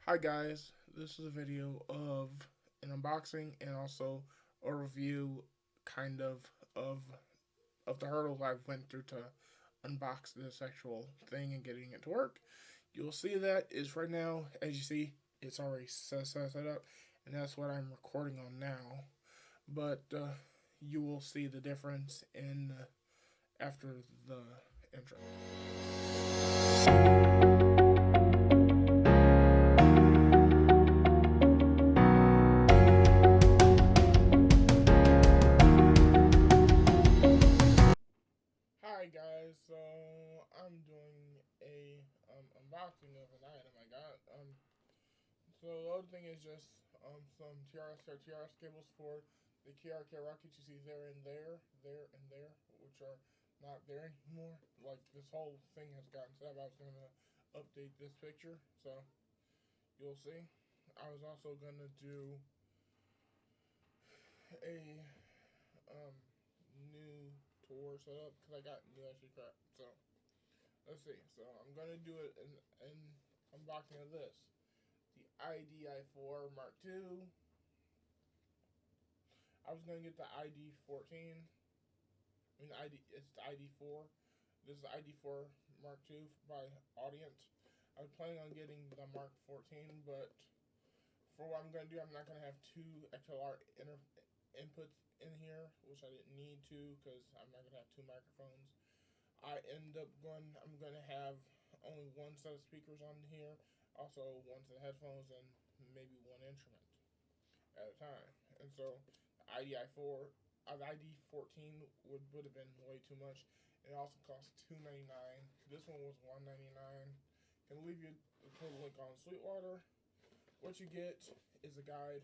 Hi guys, this is a video of an unboxing and also a review kind of of the hurdles I've went through to unbox this actual thing and getting it to work. You'll see that is right now, as you see, it's already set up, and that's what I'm recording on now. But you will see the difference in after the intro. Hi guys, so I'm doing a unboxing of an item I got. So the other thing is just some TRS cables for the KRK rockets you see there and there, which are not there anymore. Like this whole thing has gotten set up. I was gonna update this picture, so you'll see. I was also gonna do a um new tour setup because I got new actually crap. So let's see. So I'm gonna do it in unboxing of this. The id4 Mark II. I was gonna get the id14. I mean, it's the id4. This is the id4 Mark II by Audient. I was planning on getting the Mark 14, but for what I'm gonna do, I'm not gonna have two XLR inputs in here, which I didn't need to because I'm not gonna have two microphones. I'm gonna have only one set of speakers on here, also one set of headphones, and maybe one instrument at a time. And so IDI4, the ID14 would have been way too much. It also cost $2.99. This one was $1.99. Can leave you the total link on Sweetwater. What you get is a guide.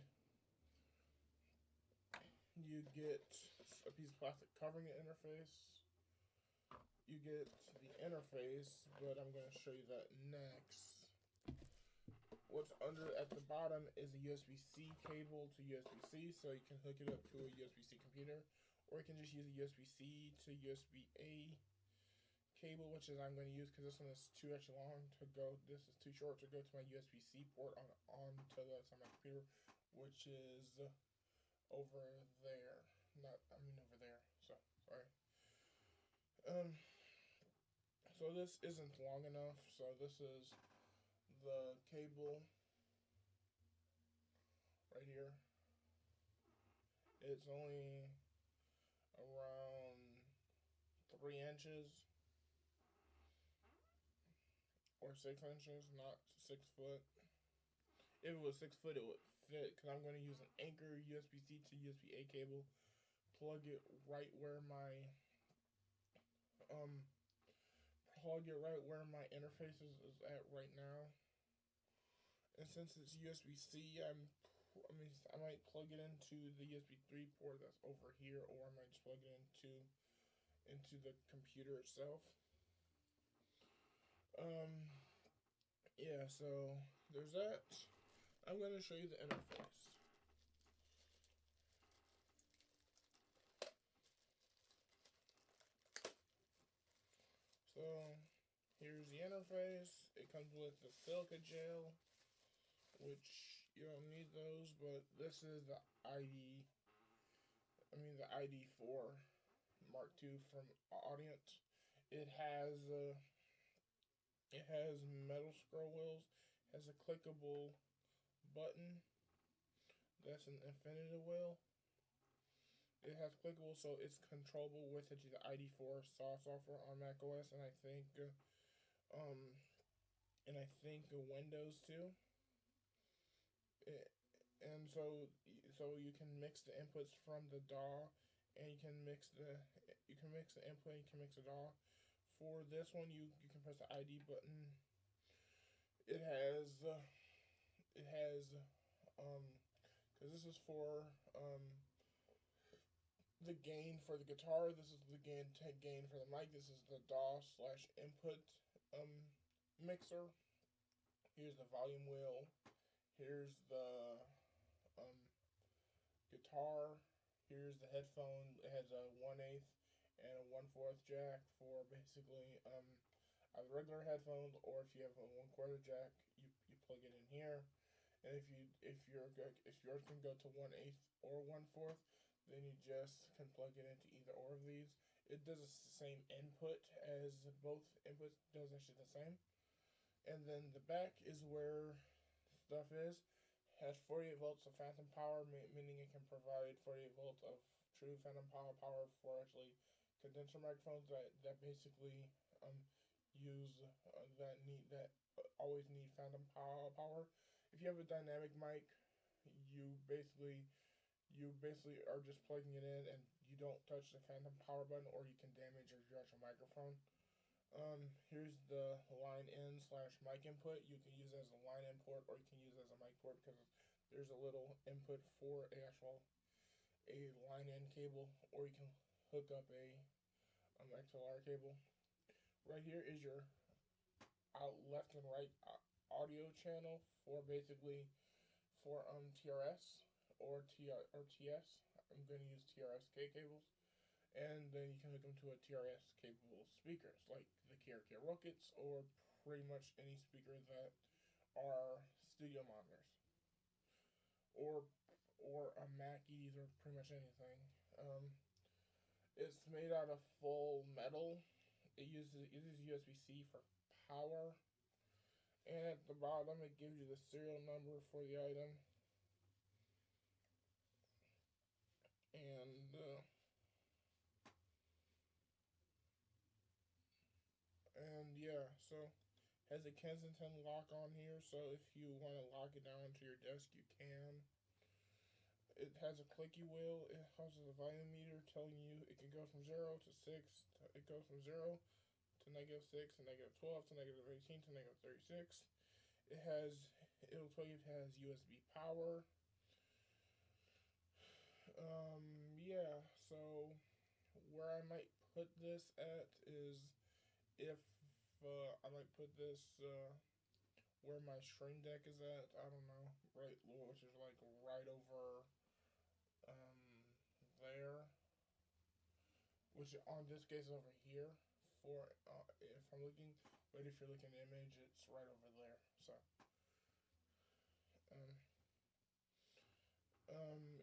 You get a piece of plastic covering the interface. You get the interface, but I'm going to show you that next. What's under at the bottom is a USB-C cable to USB-C, so you can hook it up to a USB-C computer, or you can just use a USB-C to USB-A cable, which is I'm going to use because this one is too extra long to go. This is too short to go to my USB-C port onto the side of my computer, which is over there. Over there. So sorry. Um. So this isn't long enough. So this is the cable right here. It's only around 3 inches or 6 inches, not 6 foot. If it was 6 foot, it would fit because I'm going to use an Anchor USB-C to USB-A cable. Plug it right where my um interface is at right now. And since it's USB-C, I might plug it into the USB 3 port that's over here, or I might just plug it into the computer itself. Um, yeah, so there's that. I'm going to show you the interface. So here's the interface. It comes with the silica gel, which you don't need those, but this is the the ID4 Mark II from Audient. It has metal scroll wheels, has a clickable button. That's an infinity wheel. It has clickable, so it's controllable with the ID4 software on Mac OS, and um, Windows too. It, and so you can mix the inputs from the DAW, and you can mix the input, and you can mix the DAW. For this one, you can press the ID button. It has it has because this is for the gain for the guitar. This is the gain for the mic. This is the DAW slash input mixer. Here's the volume wheel. Here's the um, guitar. Here's the headphone. It has a 1/8 and a 1/4 jack for basically either regular headphones, or if you have a 1/4 jack, you plug it in here. And if yours can go to 1/8 or 1/4, then you just can plug it into either or of these. It does the same input as both inputs, does actually the same. And then the back is where stuff is. Has 48 volts of phantom power, meaning it can provide 48 volts of true phantom power for actually condenser microphones that basically use that always need phantom power. If you have a dynamic mic, you basically are just plugging it in and you don't touch the phantom power button, or you can damage your actual microphone. Here's the line in slash mic input. You can use it as a line in port, or you can use it as a mic port, because there's a little input for a line in cable, or you can hook up a XLR cable. Right here is your out left and right audio channel for TRS or TS. I'm going to use TRS-K cables. And then you can hook them to a TRS capable speakers, like the KRK Rockets, or pretty much any speaker that are studio monitors, or a mkii, or pretty much anything. It's made out of full metal. It uses USB-C for power, and at the bottom it gives you the serial number for the item, and yeah, so has a Kensington lock on here, so if you want to lock it down to your desk, you can. It has a clicky wheel. It has a volume meter telling you it can go from 0 to 6. It goes from 0 to -6 to -12 to -18 to -36. It'll tell you if it has USB power. Yeah, so where I might put this at is, if I might put this where my stream deck is at. I don't know, right, which is like right over there, which on this case is over here. For if I'm looking, but if you're looking at the image, it's right over there. So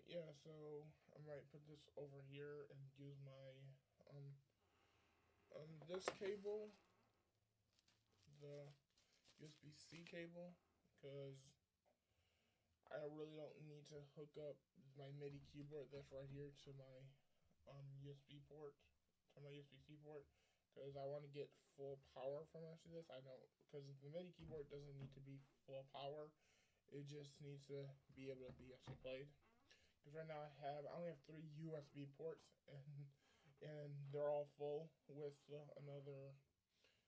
yeah, so I might put this over here and use my this cable, the USB-C cable, because I really don't need to hook up my MIDI keyboard that's right here to my USB port, to my USB-C port, because I want to get full power from actually this. I don't, because the MIDI keyboard doesn't need to be full power. It just needs to be able to be actually played. Because right now I only have 3 USB ports, and they're all full with another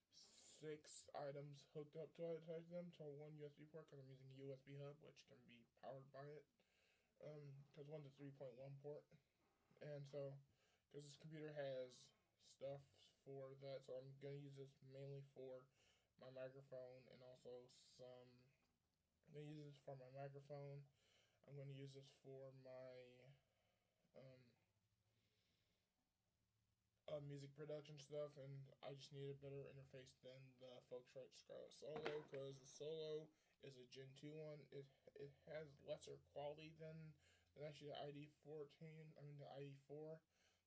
6 items hooked up to them to one USB port, because I'm using a USB hub, which can be powered by it. Because one's a 3.1 port, and so because this computer has stuff for that, so I'm gonna use this mainly for my microphone, and also I'm gonna use this for my microphone. I'm gonna use this for my music production stuff, and I just need a better interface than the Focusrite Scarlett Solo, because the Solo is a Gen 2 one. It has lesser quality than actually the id4. The id4.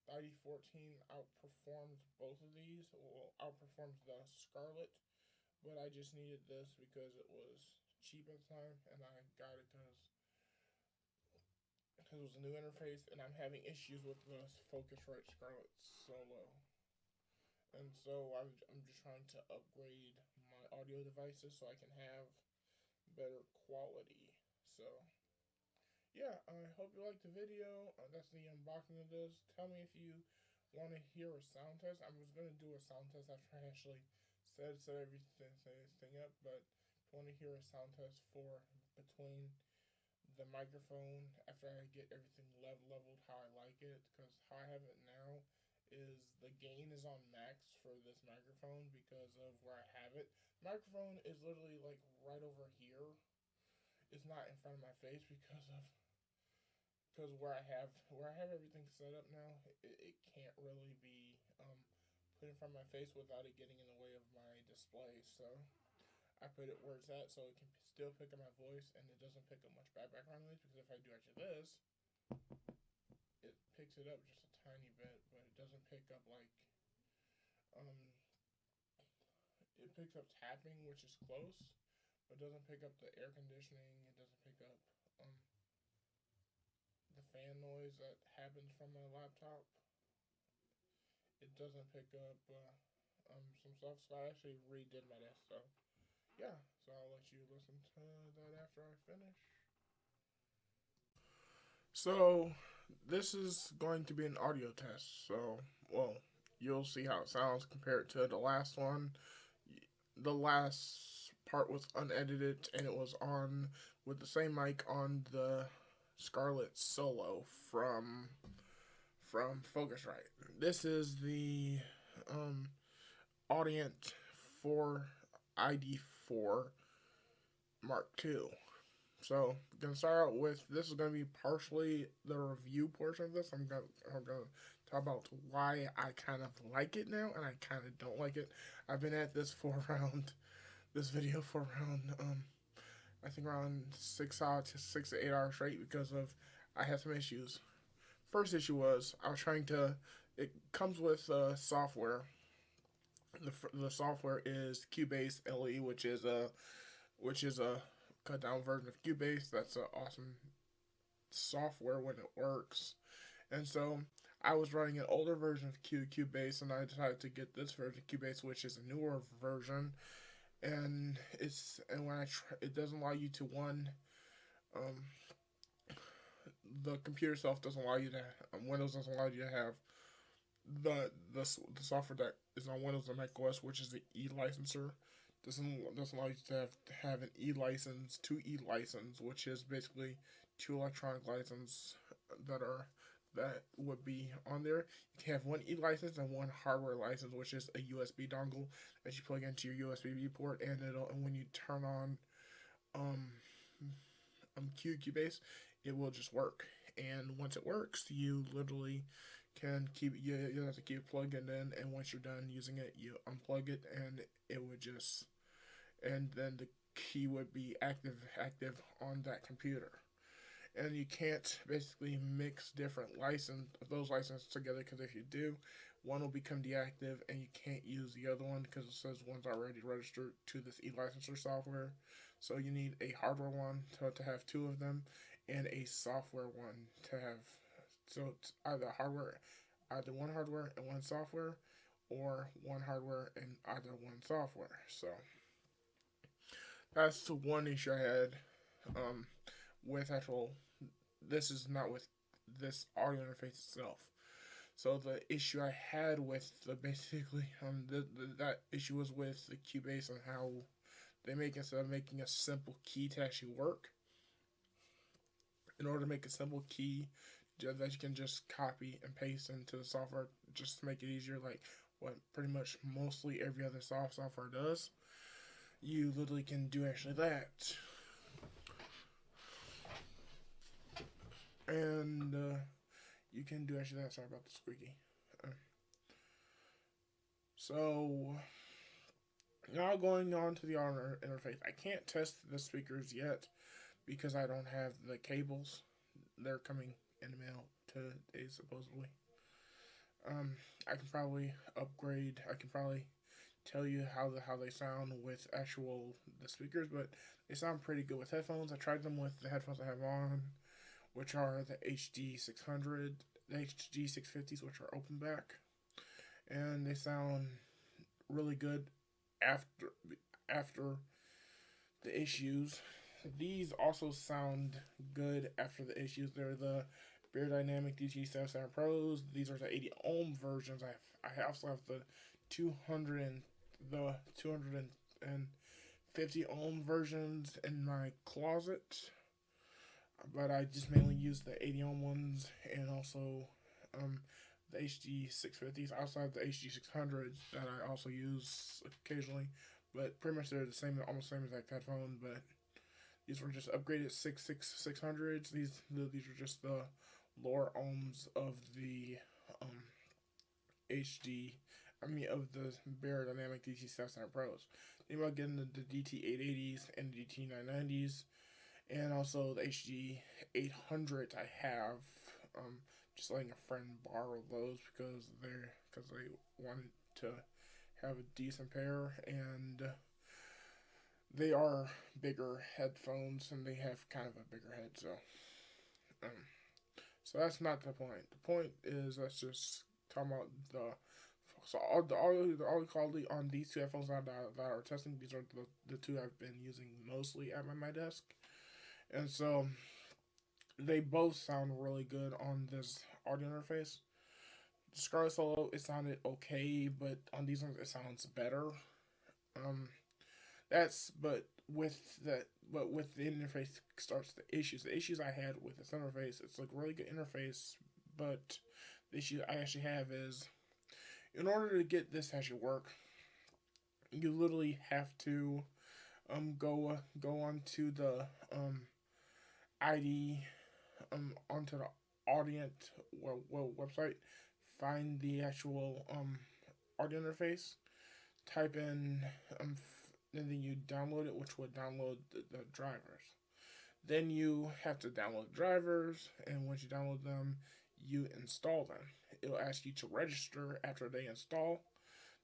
The id14 outperforms both of these. Well, outperforms the Scarlett, but I just needed this because it was cheap at the time, and I got it because it was a new interface, and I'm having issues with the Focusrite Scarlett Solo. And so I'm just trying to upgrade my audio devices so I can have better quality. So yeah, I hope you liked the video. That's the unboxing of this. Tell me if you want to hear a sound test. I was going to do a sound test after I actually set everything up, but if you want to hear a sound test for between the microphone after I get everything leveled how I like it, because how I have it now is the gain is on max for this microphone because of where I have it. The microphone is literally like right over here. It's not in front of my face because where I have everything set up now, it can't really be put in front of my face without it getting in the way of my display. So I put it where it's at so it can still pick up my voice and it doesn't pick up much bad background noise, because if I do actually this, it picks it up just a tiny bit, but it doesn't pick up like it picks up tapping, which is close, but it doesn't pick up the air conditioning. It doesn't pick up the fan noise that happens from my laptop. It doesn't pick up some stuff, so I actually redid my desk. So yeah, so I'll let you listen to that after I finish. So this is going to be an audio test. So well, you'll see how it sounds compared to the last one. The last part was unedited and it was on with the same mic on the Scarlett Solo from Focusrite. This is the um, audient for id4 Mark II. So I'm gonna start out with this is gonna be partially the review portion of this. I'm gonna talk about why I kind of like it now and I kind of don't like it. I've been at this for around this video for around I think around 6 hours, 6 to 8 hours straight because of I had some issues. First issue was I was trying to. It comes with software. The software is Cubase LE, which is a cut down version of Cubase. That's an awesome software when it works. And so I was running an older version of Cubase, and I decided to get this version of Cubase, which is a newer version. And when it doesn't allow you to um, the computer itself doesn't allow you to Windows doesn't allow you to have the software that is on Windows and Mac OS, which is the E licenser. Doesn't allow you to have an E license, 2E license, which is basically two electronic licenses that would be on there. You can have one E license and one hardware license, which is a USB dongle that you plug into your USB port, and when you turn on Cubase, it will just work. And once it works, you literally can you have to keep plugging in, and once you're done using it, you unplug it, and it would just and then the key would be active on that computer. And you can't basically mix different those licenses together, because if you do, one will become deactive and you can't use the other one because it says one's already registered to this e-licenser software. So you need a hardware one to have two of them, and a software one to have. So it's either one hardware and one software, or one hardware and either one software. So that's the one issue I had with actual. This is not with this audio interface itself. So the issue I had with basically that issue was with the Cubase and how they make, instead of making a simple key to actually work, in order to make a simple key that you can just copy and paste into the software, just to make it easier, like what pretty much mostly every other software does, you literally can do actually that. And you can do actually that. Sorry about the squeaky. So now going on to the audio interface. I can't test the speakers yet because I don't have the cables. They're coming in the mail today, supposedly. I can probably upgrade. I can probably tell you how they sound with the speakers, but they sound pretty good with headphones. I tried them with the headphones I have on, which are the HD600, the HD650s, which are open back, and they sound really good after the issues. These also sound good after the issues. They're the Beyerdynamic DG77 Pros. These are the 80 ohm versions. I also have the 250 ohm versions in my closet, but I just mainly use the 80 ohm ones, and also the HD650s. I also have the HD600s that I also use occasionally, but pretty much they're the same, almost same exact headphone. But these were just upgraded 600s. These are just the lower ohms of the of the Beyerdynamic DG77 Pros. thinking about getting the DT880s and the DT990s, and also the HD800 I have. Just letting a friend borrow those because they wanted to have a decent pair, and they are bigger headphones and they have kind of a bigger head. Um, so that's not the point. The point is let's just talk about the audio quality on these two headphones that are testing. These are the two I've been using mostly at my desk, and so they both sound really good on this audio interface. The Scarlett Solo, it sounded okay, but on these ones it sounds better. Um, that's but with the interface starts the issues. The issues I had with this interface, it's like really good interface, but the issue I actually have is in order to get this to actually work, you literally have to go onto the ID onto the audient website, find the actual audio interface, type in and then you download it, which would download the drivers. Then you have to download the drivers, and once you download them, you install them. It'll ask you to register after they install.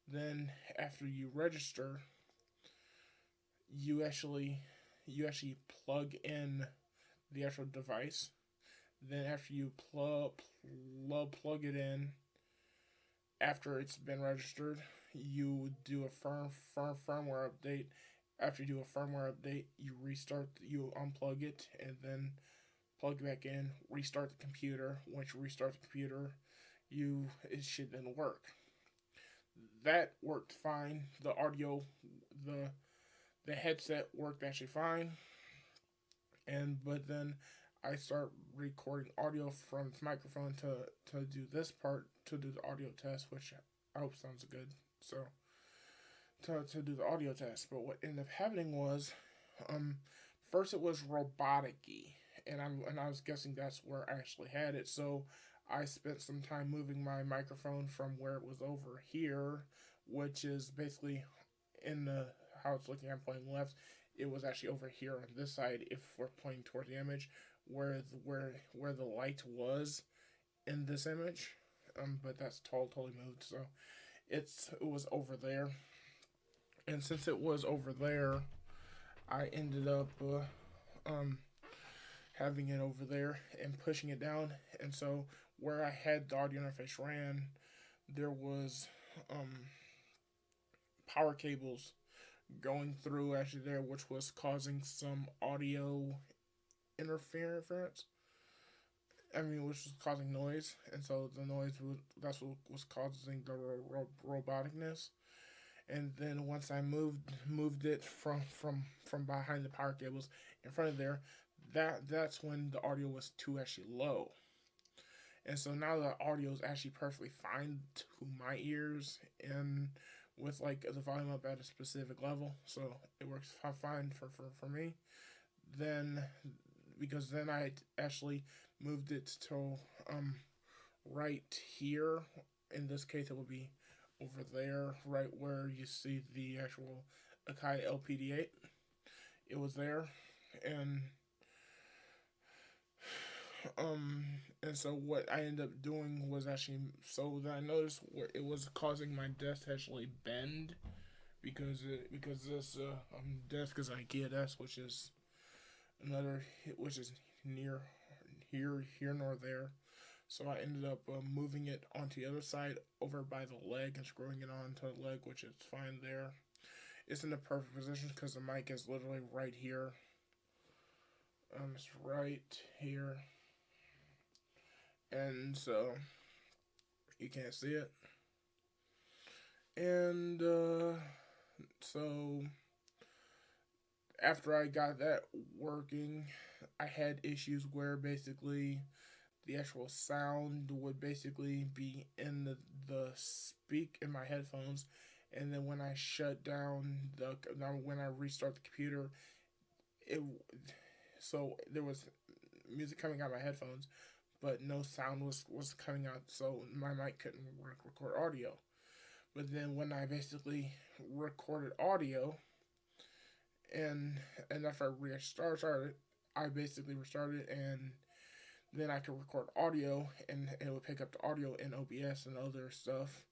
Then after you register, you actually plug in the actual device. Then after you plug it in, after it's been registered, you do a firmware update. After you do a firmware update, you unplug it, and then plug it back in, restart the computer. Once you restart the computer, it should then work. That worked fine. The audio, the headset worked actually fine, but then I start recording audio from this microphone to do this part, to do the audio test, which I hope sounds good. So to do the audio test, but what ended up happening was, first it was robotic-y, and I was guessing that's where I actually had it. So I spent some time moving my microphone from where it was over here, which is basically in the how it's looking. I'm pointing left. It was actually over here on this side. If we're pointing toward the image, where the light was in this image, but that's totally moved. So it was over there, and since it was over there, I ended up having it over there and pushing it down. And so where I had the audio interface ran, there was power cables going through actually there, which was causing some audio interference. I mean, which was causing noise, and so the noise that's what was causing the roboticness. And then once I moved it from behind the power cables in front of there, that's when the audio was too actually low. And so now the audio is actually perfectly fine to my ears, and with like the volume up at a specific level, so it works fine for me. Then because then I actually moved it to right here. In this case, it would be over there, right where you see the actual Akai LPD8. It was there, and and so what I ended up doing was actually, so that I noticed where it was causing my desk to actually bend, because this desk is IKEA desk, which is near here nor there. So I ended up moving it onto the other side over by the leg and screwing it onto the leg, which is fine there. It's in the perfect position because the mic is literally right here. It's right here. And so you can't see it. And so after I got that working, I had issues where basically the actual sound would basically be in the speak in my headphones, and then when I shut down when I restart the computer, so there was music coming out of my headphones, but no sound was coming out, so my mic couldn't record audio. But then when I basically recorded audio, and after I restarted, I basically restarted, and then I could record audio, and it would pick up the audio in OBS and other stuff,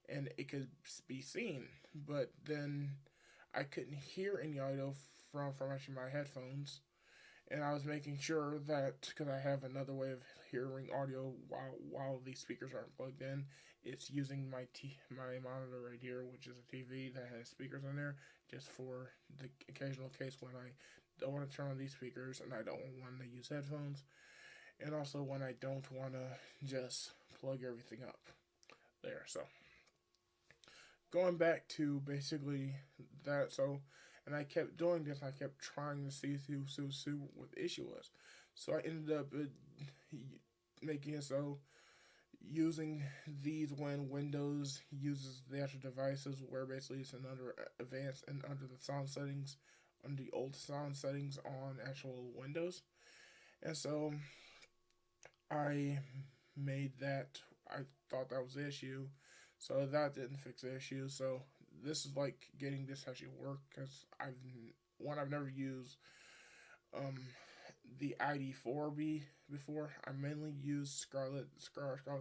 and it could be seen. But then I couldn't hear any audio from actually my headphones, and I was making sure that because I have another way of hearing audio while these speakers aren't plugged in, it's using my monitor right here, which is a TV that has speakers on there, just for the occasional case when I don't want to turn on these speakers and I don't want to use headphones, and also when I don't want to just plug everything up there. So going back to basically that, so and I kept doing this. I kept trying to see what the issue was. So I ended up making it so using these when Windows uses the actual devices, where basically it's in under advanced and under the sound settings, under the old sound settings on actual Windows. And so I made that. I thought that was the issue, so that didn't fix the issue. So this is like getting this to actually work, because I've never used um the id4 before. I mainly used Scarlet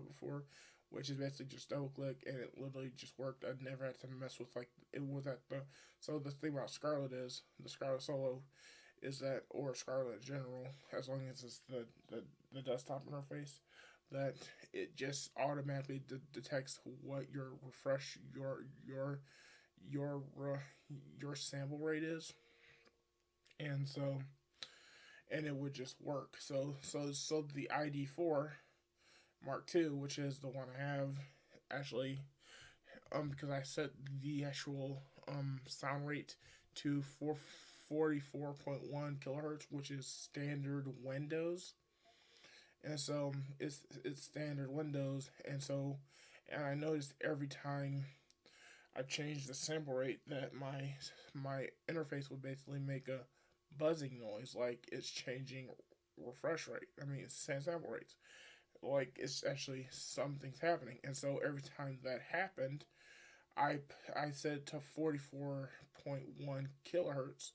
before, which is basically just double click and it literally just worked. I never had to mess with like it was at the. So the thing about Scarlet is the Scarlet Solo is that, or Scarlet in general, as long as it's the desktop interface, that it just automatically detects what your refresh your your sample rate is, and so and it would just work. So the id4 Mark II, which is the one I have, actually, because I set the actual sound rate to 444.1 kilohertz, which is standard Windows, and so it's standard Windows, and I noticed every time I changed the sample rate that my interface would basically make a buzzing noise, like it's changing refresh rate. I mean, it's sample rates, like it's actually something's happening. And so every time that happened, I I set it to 44.1 kilohertz,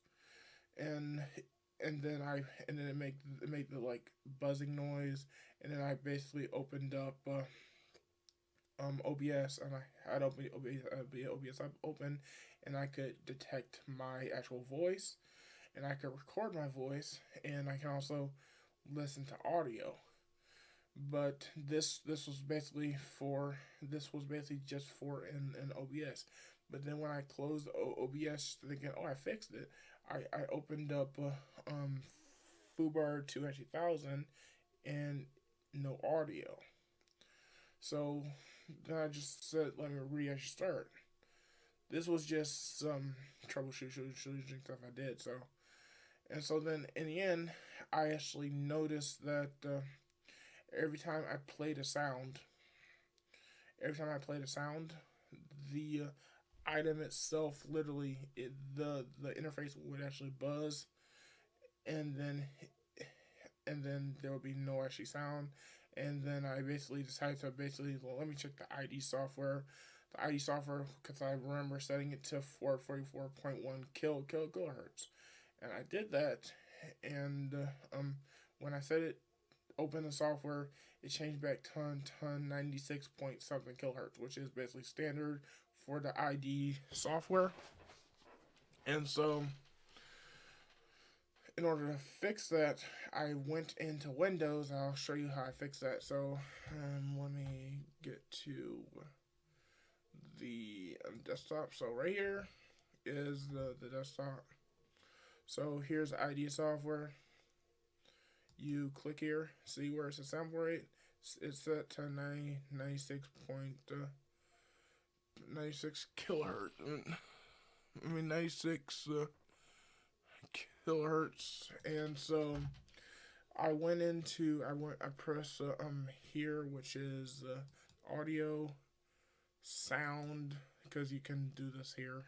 and and then it made the like buzzing noise, and then I basically opened up OBS, and I had OBS up open, and I could detect my actual voice, and I could record my voice, and I can also listen to audio. But this was basically just for in OBS. But then when I closed OBS, thinking, oh, I fixed it, I opened up Fubar 2000 and no audio. So then I just said, let me actually start. This was just some troubleshooting stuff I did. So then in the end, I actually noticed that every time I played a sound, every time I played a sound, the item itself, literally, the interface would actually buzz, and then there would be no actually sound. And then I basically decided to well, let me check the ID software. The ID software, because I remember setting it to 444.1 kilohertz, and I did that. And when I set it, open the software, it changed back to 96 point something kilohertz, which is basically standard for the ID software. And so in order to fix that, I went into Windows, and I'll show you how I fix that. So let me get to the desktop. So right here is the desktop. So here's ID software. You click here, see where it's a sample rate. It's set to 96 kilohertz. I mean 96 kilohertz. And so I press here, which is audio sound, because you can do this here.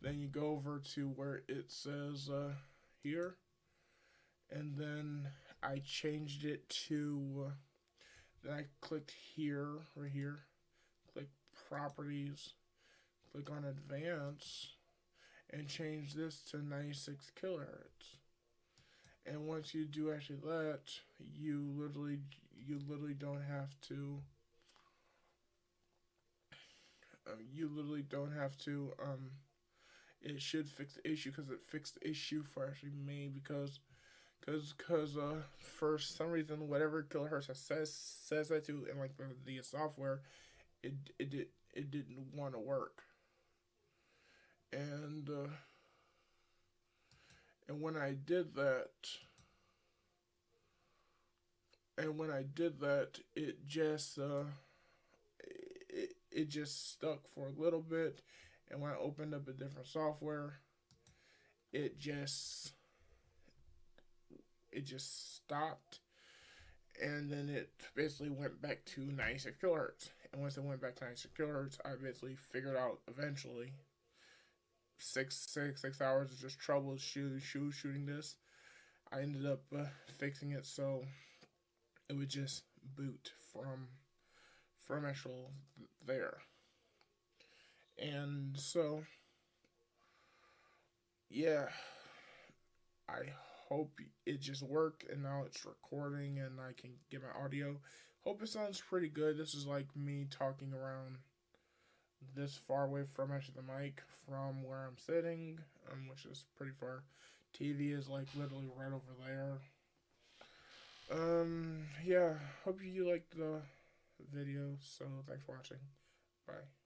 Then you go over to where it says here, and then I changed it to, then I clicked here, right here, click properties, click on advanced, and change this to 96 kilohertz. And once you do actually that, you literally don't have to it should fix the issue, because it fixed the issue for actually me, because for some reason, whatever kilohertz says that to in like the software, it didn't want to work. And when I did that, it just it just stuck for a little bit. And when I opened up a different software, it just stopped. And then it basically went back to 96 kilohertz. And once it went back to 96 kilohertz, I basically figured out eventually 6 hours of just shooting this. I ended up fixing it so it would just boot from actual there. And so, yeah, I hope it just worked, and now it's recording and I can get my audio. Hope it sounds pretty good. This is like me talking around this far away from actually the mic from where I'm sitting, which is pretty far. TV is like literally right over there. Yeah, hope you liked the video, so thanks for watching. Bye.